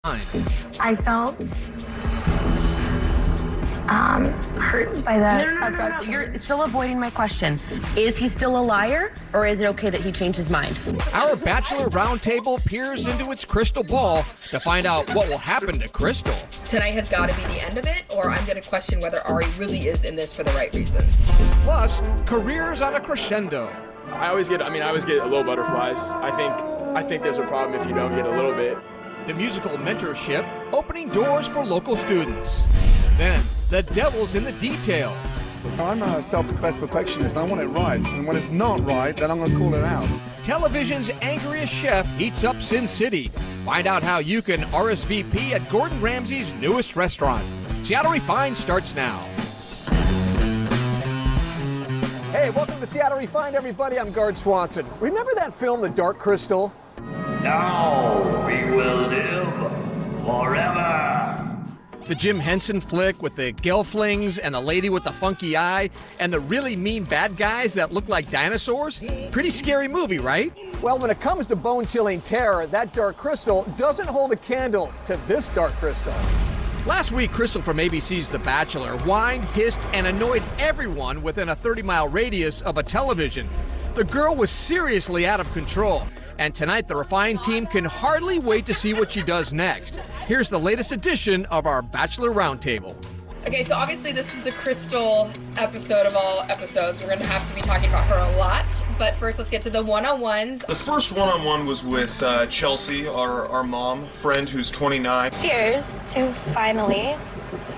I felt hurt by that. No. You're still avoiding my question. Is he still a liar, or is it okay that he changed his mind? Our Bachelor Roundtable peers into its crystal ball to find out what will happen to Crystal. Tonight has got to be the end of it, or I'm going to question whether Ari really is in this for the right reasons. Plus, careers on a crescendo. I always get a little butterflies. I think there's a problem if you don't get a little bit. The musical mentorship opening doors for local students. Then, the devil's in the details. I'm a self-confessed perfectionist. I want it right, and when it's not right, then I'm going to call it out. Television's angriest chef heats up Sin City. Find out how you can RSVP at Gordon Ramsay's newest restaurant. Seattle Refined starts now. Hey, welcome to Seattle Refined, everybody. I'm Gard Swanson. Remember that film, The Dark Crystal? Now we will live forever. The Jim Henson flick with the gelflings and the lady with the funky eye and the really mean bad guys that look like dinosaurs? Pretty scary movie, right? Well, when it comes to bone-chilling terror, that Dark Crystal doesn't hold a candle to this Dark Crystal. Last week, Crystal from ABC's The Bachelor whined, hissed, and annoyed everyone within a 30-mile radius of a television. The girl was seriously out of control. And tonight, the Refined team can hardly wait to see what she does next. Here's the latest edition of our Bachelor Roundtable. Okay, so obviously this is the Crystal episode of all episodes. We're going to have to be talking about her a lot. But first, let's get to the one-on-ones. The first one-on-one was with Chelsea, our mom friend who's 29. Cheers to finally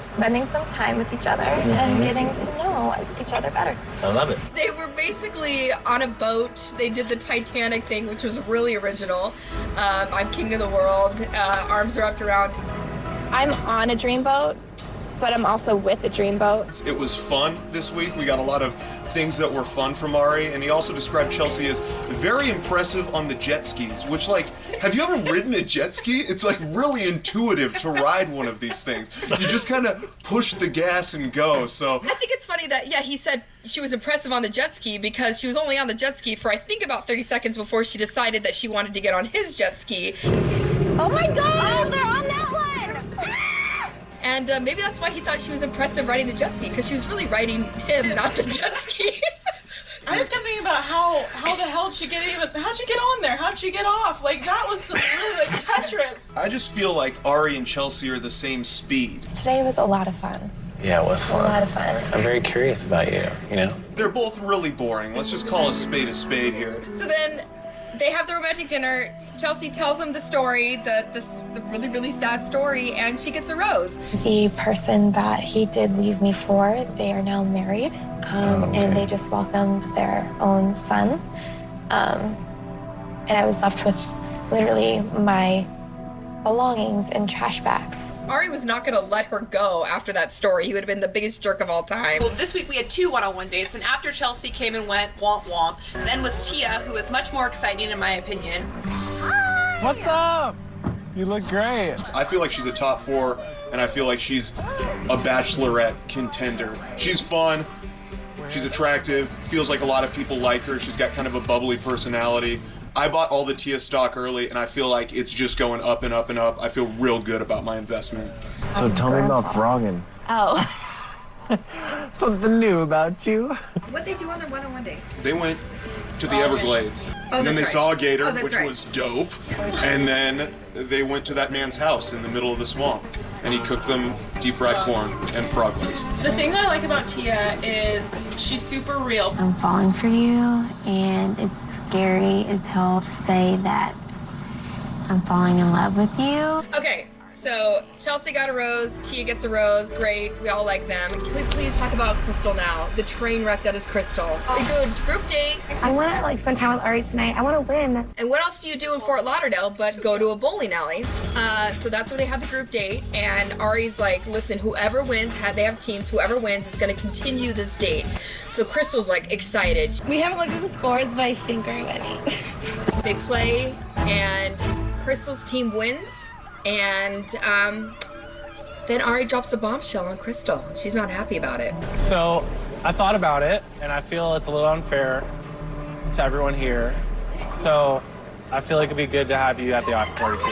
spending some time with each other and getting to know each other better. I love it. They were basically on a boat. They did the Titanic thing, which was really original. I'm king of the world. Arms are wrapped around. I'm on a dreamboat, but I'm also with a dreamboat. It was fun this week. We got a lot of things that were fun from Ari, and he also described Chelsea as very impressive on the jet skis, which, like, have you ever ridden a jet ski? It's, like, really intuitive to ride one of these things. You just kind of push the gas and go, so. I think it's funny that, yeah, he said she was impressive on the jet ski because she was only on the jet ski for, I think, about 30 seconds before she decided that she wanted to get on his jet ski. Oh my God! Oh, they're on that one! And maybe that's why he thought she was impressive riding the jet ski, because she was really riding him, not the jet ski. I just kept thinking about how the hell how'd she get on there? How'd she get off? Like, that was some really, like, Tetris. I just feel like Ari and Chelsea are the same speed. Today was a lot of fun. Yeah, it was fun. A lot of fun. I'm very curious about you, you know? They're both really boring. Let's just call a spade here. So then they have the romantic dinner. Chelsea tells him the story, the really, really sad story, and she gets a rose. The person that he did leave me for, they are now married, and they just welcomed their own son. And I was left with literally my belongings in trash bags. Ari was not going to let her go after that story. He would have been the biggest jerk of all time. Well, this week we had 2 one-on-one dates, and after Chelsea came and went, womp womp, then was Tia, who was much more exciting in my opinion. What's up? You look great. I feel like she's a top 4, and I feel like she's a Bachelorette contender. She's fun, she's attractive, feels like a lot of people like her. She's got kind of a bubbly personality. I bought all the Tia stock early, and I feel like it's just going up and up and up. I feel real good about my investment. So tell me about Froggen. Oh. Something new about you. What'd they do on their one-on-one date? They went to the Everglades, and then they saw a gator, which was dope, and then they went to that man's house in the middle of the swamp, and he cooked them deep-fried corn and frog legs. The thing that I like about Tia is she's super real. I'm falling for you, and it's scary as hell to say that I'm falling in love with you. Okay, so Chelsea got a rose, Tia gets a rose, great, we all like them. Can we please talk about Crystal now? The train wreck that is Crystal. A good group date. I want to spend time with Ari tonight. I want to win. And what else do you do in Fort Lauderdale but go to a bowling alley? So that's where they had the group date, and Ari's like, listen, whoever wins, they have teams, whoever wins is gonna continue this date. So Crystal's like excited. We haven't looked at the scores, but I think we're winning. They play, and Crystal's team wins, and then Ari drops a bombshell on Crystal. She's not happy about it. So I thought about it, and I feel it's a little unfair to everyone here. So I feel like it'd be good to have you at the after party too.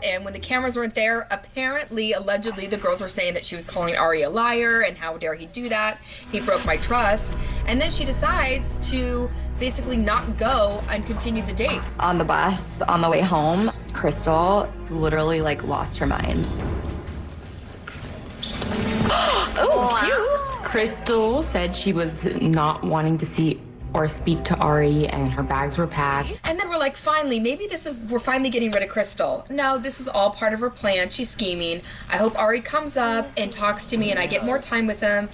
And when the cameras weren't there, apparently, allegedly, the girls were saying that she was calling Ari a liar and how dare he do that. He broke my trust. And then she decides to basically not go and continue the date. On the bus, on the way home, Crystal literally like lost her mind. Oh, cute. Crystal said she was not wanting to see or speak to Ari, and her bags were packed. And then we're like, finally, maybe we're finally getting rid of Crystal. No, this was all part of her plan. She's scheming. I hope Ari comes up and talks to me and I get more time with him.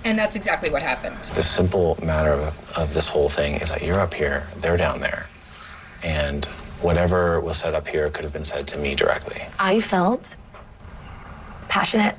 And that's exactly what happened. The simple matter of this whole thing is that you're up here, they're down there. And whatever was said up here could have been said to me directly. I felt passionate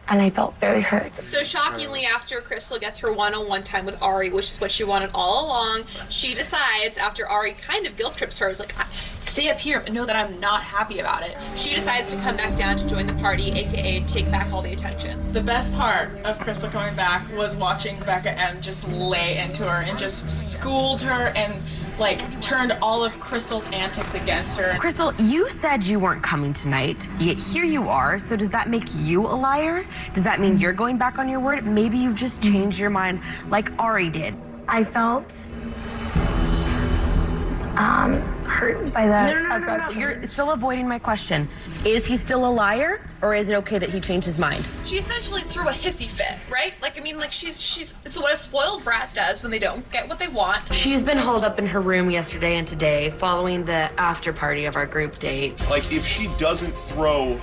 and I felt very hurt. So shockingly, after Crystal gets her one-on-one time with Ari, which is what she wanted all along, she decides, after Ari kind of guilt trips her, is like, stay up here, but know that I'm not happy about it. She decides to come back down to join the party, aka take back all the attention. The best part of Crystal coming back was watching Becca M just lay into her and just schooled her and like turned all of Crystal's antics against her. Crystal, you said you weren't coming tonight, yet here you are. So does that make you a liar? Does that mean you're going back on your word? Maybe you've just changed your mind like Ari did. I felt hurt by the No. You're still avoiding my question. Is he still a liar, or is it okay that he changed his mind? She essentially threw a hissy fit, right? Like, I mean, like she's it's what a spoiled brat does when they don't get what they want. She's been holed up in her room yesterday and today following the after party of our group date. Like, if she doesn't throw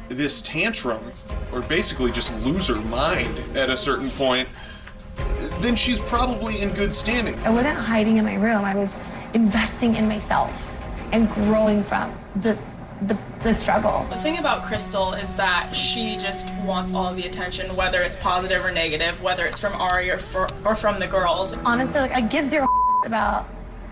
this tantrum, or basically just lose her mind at a certain point, then she's probably in good standing. I wasn't hiding in my room. I was investing in myself and growing from the struggle. The thing about Crystal is that she just wants all of the attention, whether it's positive or negative, whether it's from Ari or from the girls. Honestly, like, I give zero about,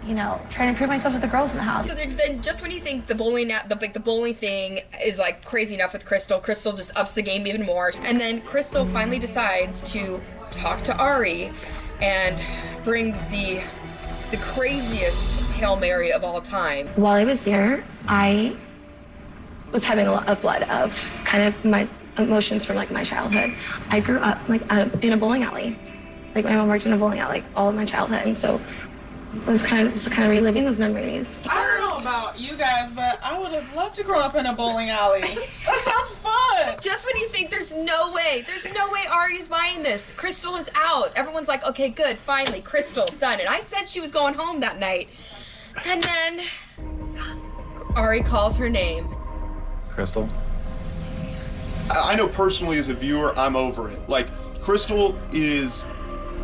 you know, trying to prove myself to the girls in the house. So then just when you think the bowling thing is like crazy enough with Crystal, Crystal just ups the game even more. And then Crystal finally decides to talk to Ari and brings the craziest Hail Mary of all time. While I was there, I was having a flood of kind of my emotions from like my childhood. I grew up like in a bowling alley. Like, my mom worked in a bowling alley all of my childhood, and so I was kind of reliving those memories. I don't know about you guys, but I would have loved to grow up in a bowling alley. That sounds fun. Just when you think there's no way Ari's buying this. Crystal is out. Everyone's like, okay, good, finally, Crystal, done. And I said she was going home that night. And then Ari calls her name. Crystal? I know personally as a viewer, I'm over it. Like, Crystal is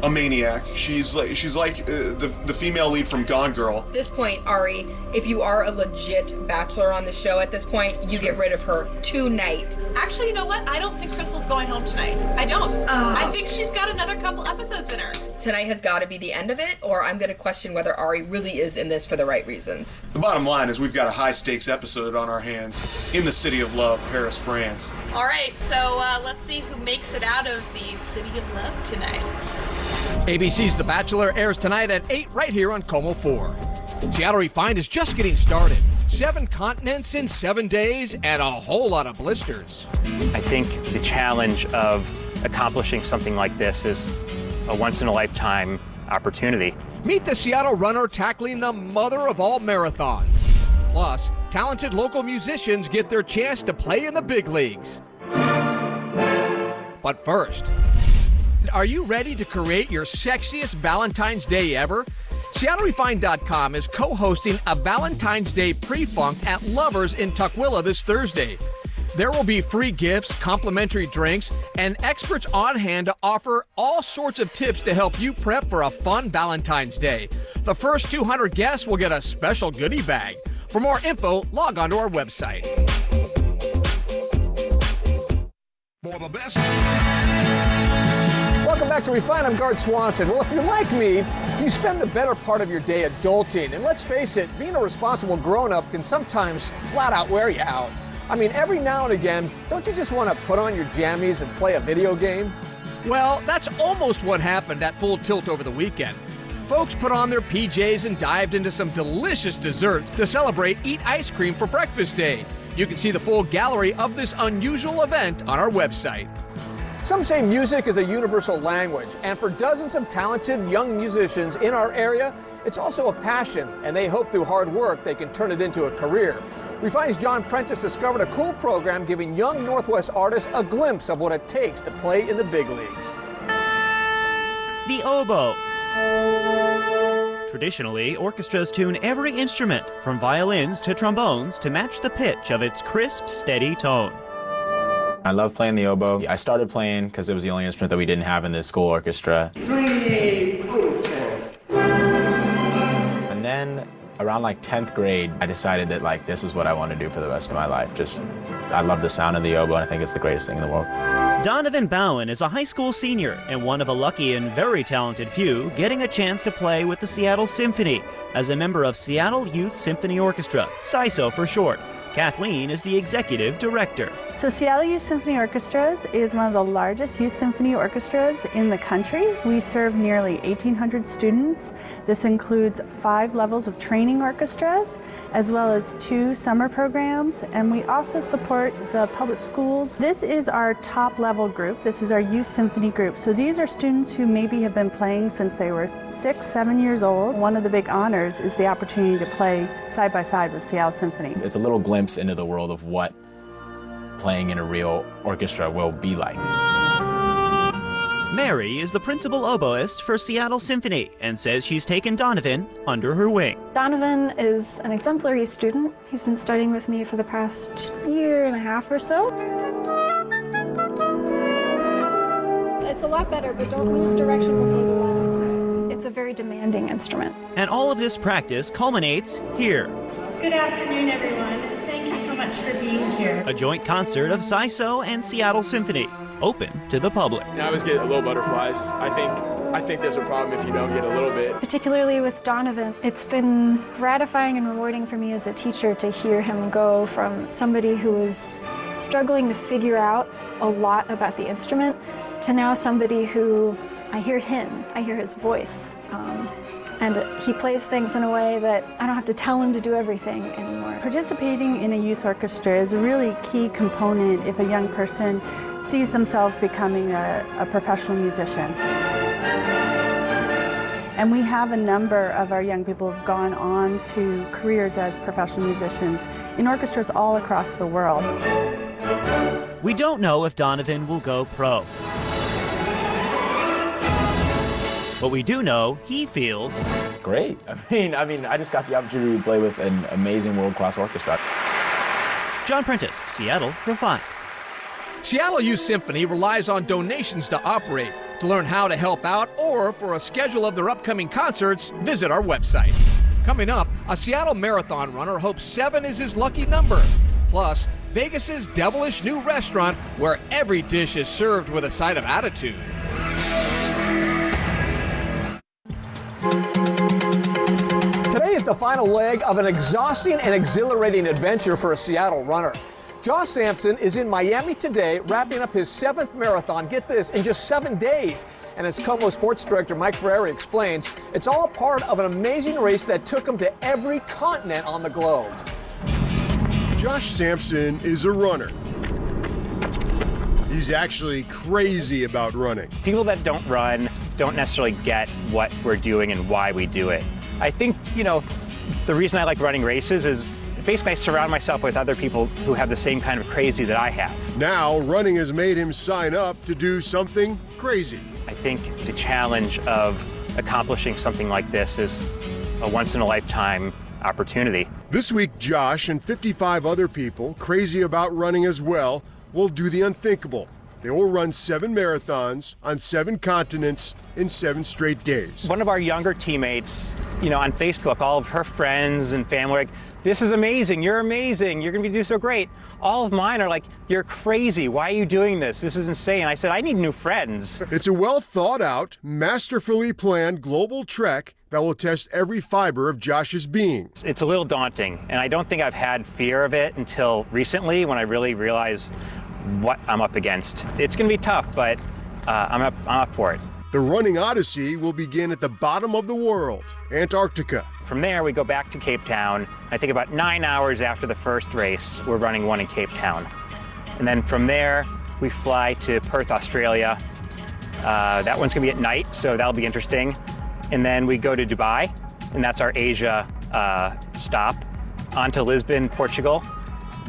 a maniac. She's like the female lead from Gone Girl. At this point, Ari, if you are a legit bachelor on the show at this point, you get rid of her tonight. Actually, you know what? I don't think Crystal's going home tonight. I don't. I think she's got another couple episodes in her. Tonight has got to be the end of it, or I'm going to question whether Ari really is in this for the right reasons. The bottom line is we've got a high-stakes episode on our hands in the City of Love, Paris, France. All right, so let's see who makes it out of the City of Love tonight. ABC's The Bachelor airs tonight at 8 right here on Como 4. Seattle Refined is just getting started. 7 continents in 7 days and a whole lot of blisters. I think the challenge of accomplishing something like this is a once-in-a-lifetime opportunity. Meet the Seattle runner tackling the mother of all marathons. Plus, talented local musicians get their chance to play in the big leagues. But first, are you ready to create your sexiest Valentine's Day ever? SeattleRefined.com is co-hosting a Valentine's Day pre-funk at Lovers in Tukwila this Thursday. There will be free gifts, complimentary drinks, and experts on hand to offer all sorts of tips to help you prep for a fun Valentine's Day. The first 200 guests will get a special goodie bag. For more info, log on to our website. For the best. Welcome back to Refine. I'm Gard Swanson. Well, if you're like me, you spend the better part of your day adulting. And let's face it, being a responsible grown-up can sometimes flat out wear you out. I mean, every now and again, don't you just want to put on your jammies and play a video game? Well, that's almost what happened at Full Tilt over the weekend. Folks put on their PJs and dived into some delicious desserts to celebrate Eat Ice Cream for Breakfast Day. You can see the full gallery of this unusual event on our website. Some say music is a universal language, and for dozens of talented young musicians in our area, it's also a passion, and they hope through hard work they can turn it into a career. Refine's John Prentice discovered a cool program giving young Northwest artists a glimpse of what it takes to play in the big leagues. The oboe. Traditionally, orchestras tune every instrument, from violins to trombones, to match the pitch of its crisp, steady tone. I love playing the oboe. I started playing because it was the only instrument that we didn't have in the school orchestra. And then around like 10th grade, I decided that like this is what I want to do for the rest of my life. I love the sound of the oboe, and I think it's the greatest thing in the world. Donovan Bowen is a high school senior and one of a lucky and very talented few getting a chance to play with the Seattle Symphony as a member of Seattle Youth Symphony Orchestra, SYSO for short. Kathleen is the executive director. So Seattle Youth Symphony Orchestras is one of the largest youth symphony orchestras in the country. We serve nearly 1,800 students. This includes 5 levels of training orchestras, as well as 2 summer programs, and we also support the public schools. This is our top level group. This is our youth symphony group. So these are students who maybe have been playing since they were 6, 7 years old. One of the big honors is the opportunity to play side by side with Seattle Symphony. It's a little glimpse into the world of what playing in a real orchestra will be like. Mary is the principal oboist for Seattle Symphony and says she's taken Donovan under her wing. Donovan is an exemplary student. He's been studying with me for the past year and a half or so. It's a lot better, but don't lose direction before the last note. It's a very demanding instrument. And all of this practice culminates here. Good afternoon, everyone. Thank you so much for being here. A joint concert of SYSO and Seattle Symphony, open to the public. I always get a little butterflies. I think there's a problem if you don't get a little bit. Particularly with Donovan, it's been gratifying and rewarding for me as a teacher to hear him go from somebody who was struggling to figure out a lot about the instrument to now somebody who I hear his voice. And he plays things in a way that I don't have to tell him to do everything anymore. Participating in a youth orchestra is a really key component if a young person sees themselves becoming a professional musician. And we have a number of our young people who've gone on to careers as professional musicians in orchestras all across the world. We don't know if Donovan will go pro. But we do know he feels great. I mean, I just got the opportunity to play with an amazing world-class orchestra. John Prentice, Seattle, Refine. Seattle Youth Symphony relies on donations to operate. To learn how to help out or for a schedule of their upcoming concerts, visit our website. Coming up, a Seattle Marathon runner hopes 7 is his lucky number. Plus, Vegas's devilish new restaurant where every dish is served with a side of attitude. Today is the final leg of an exhausting and exhilarating adventure for a Seattle runner. Josh Sampson is in Miami today, wrapping up his 7th marathon, get this, in just 7 days. And as Como Sports Director Mike Ferrari explains, it's all part of an amazing race that took him to every continent on the globe. Josh Sampson is a runner. He's actually crazy about running. People that don't run don't necessarily get what we're doing and why we do it. I think, the reason I like running races is basically I surround myself with other people who have the same kind of crazy that I have. Now, running has made him sign up to do something crazy. I think the challenge of accomplishing something like this is a once-in-a-lifetime opportunity. This week, Josh and 55 other people, crazy about running as well, will do the unthinkable. They will run 7 marathons on 7 continents in 7 straight days. One of our younger teammates, on Facebook, all of her friends and family are like, this is amazing, you're gonna do so great. All of mine are like, you're crazy, why are you doing this? This is insane. I said, I need new friends. It's a well thought out, masterfully planned global trek that will test every fiber of Josh's being. It's a little daunting, and I don't think I've had fear of it until recently when I really realized what I'm up against. It's gonna be tough, but I'm up for it. The running odyssey will begin at the bottom of the world, Antarctica. From there, we go back to Cape Town. I think about 9 hours after the first race, we're running one in Cape Town. And then from there, we fly to Perth, Australia. That one's gonna be at night, so that'll be interesting. And then we go to Dubai, and that's our Asia stop. On to Lisbon, Portugal.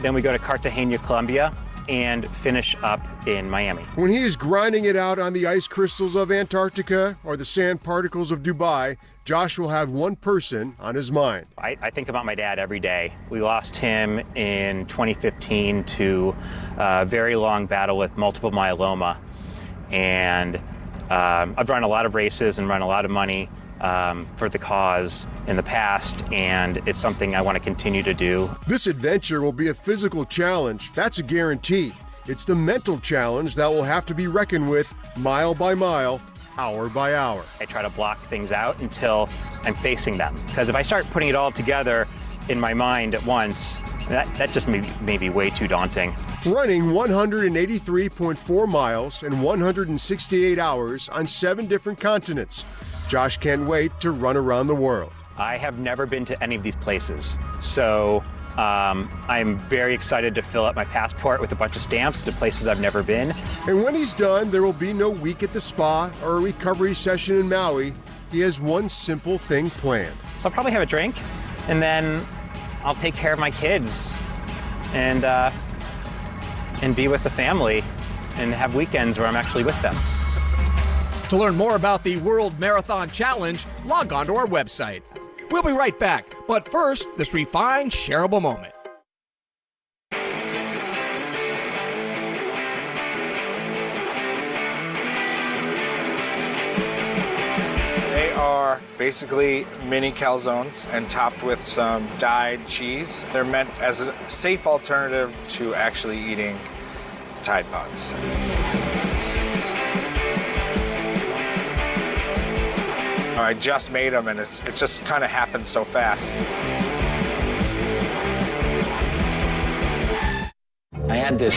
Then we go to Cartagena, Colombia, and finish up in Miami. When he is grinding it out on the ice crystals of Antarctica or the sand particles of Dubai, Josh will have one person on his mind. I think about my dad every day. We lost him in 2015 to a very long battle with multiple myeloma. And I've run a lot of races and run a lot of money for the cause in the past, and it's something I want to continue to do. This adventure will be a physical challenge, that's a guarantee. It's the mental challenge that will have to be reckoned with mile by mile, hour by hour. I try to block things out until I'm facing them, because if I start putting it all together in my mind at once, that just may be way too daunting. Running 183.4 miles in 168 hours on 7 different continents. Josh can't wait to run around the world. I have never been to any of these places, so I'm very excited to fill up my passport with a bunch of stamps to places I've never been. And when he's done, there will be no week at the spa or a recovery session in Maui. He has one simple thing planned. So I'll probably have a drink, and then I'll take care of my kids and be with the family and have weekends where I'm actually with them. To learn more about the World Marathon Challenge, log on to our website. We'll be right back, but first, this refined, shareable moment. They are basically mini calzones and topped with some dyed cheese. They're meant as a safe alternative to actually eating Tide Pods. I just made them, and it just kind of happened so fast. I had this.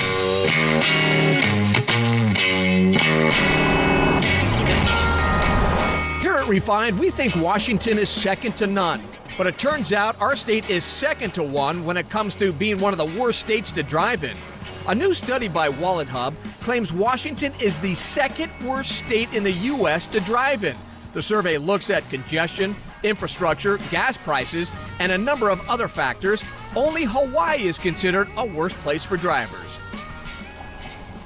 Here at Refined, we think Washington is second to none. But it turns out our state is second to one when it comes to being one of the worst states to drive in. A new study by Wallet Hub claims Washington is the second worst state in the U.S. to drive in. The survey looks at congestion, infrastructure, gas prices, and a number of other factors. Only Hawaii is considered a worse place for drivers.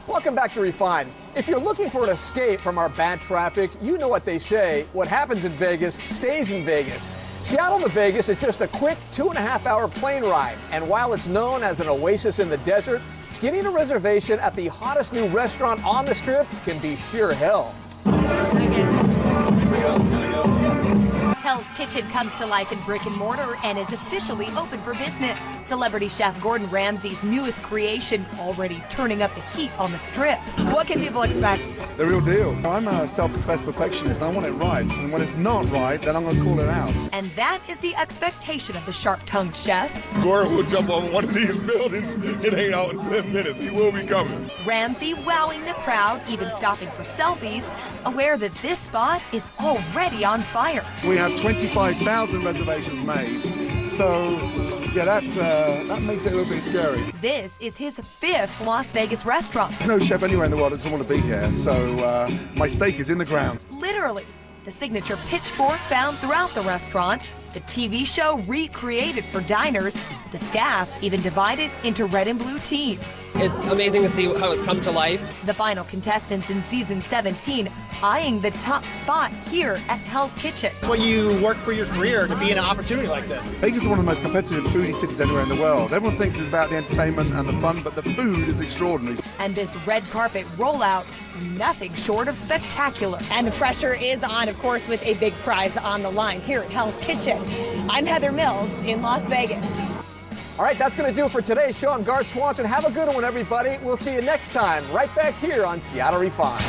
Welcome back to Refined. If you're looking for an escape from our bad traffic, you know what they say. What happens in Vegas stays in Vegas. Seattle to Vegas is just a quick 2.5-hour plane ride. And while it's known as an oasis in the desert, getting a reservation at the hottest new restaurant on the Strip can be sheer hell. Hell's Kitchen comes to life in brick and mortar and is officially open for business. Celebrity chef Gordon Ramsay's newest creation already turning up the heat on the Strip. What can people expect? The real deal. I'm a self-confessed perfectionist. I want it right, and when it's not right, then I'm going to call it out. And that is the expectation of the sharp-tongued chef. Gordon will jump on one of these buildings. It ain't out in 10 minutes. He will be coming. Ramsay wowing the crowd, even stopping for selfies, aware that this spot is already on fire. We have 25,000 reservations made, so yeah, that makes it a little bit scary. This is his 5th Las Vegas restaurant. There's no chef anywhere in the world that doesn't want to be here, so my stake is in the ground. Literally, the signature pitchfork found throughout the restaurant, the TV show recreated for diners, the staff even divided into red and blue teams. It's amazing to see how it's come to life. The final contestants in season 17 eyeing the top spot here at Hell's Kitchen. It's what you work for your career to be in an opportunity like this. Vegas is one of the most competitive foodie cities anywhere in the world. Everyone thinks it's about the entertainment and the fun, but the food is extraordinary. And this red carpet rollout, nothing short of spectacular. And the pressure is on, of course, with a big prize on the line here at Hell's Kitchen. I'm Heather Mills in Las Vegas. All right, that's going to do it for today's show. I'm Garth Swanson. Have a good one, everybody. We'll see you next time right back here on Seattle Refined.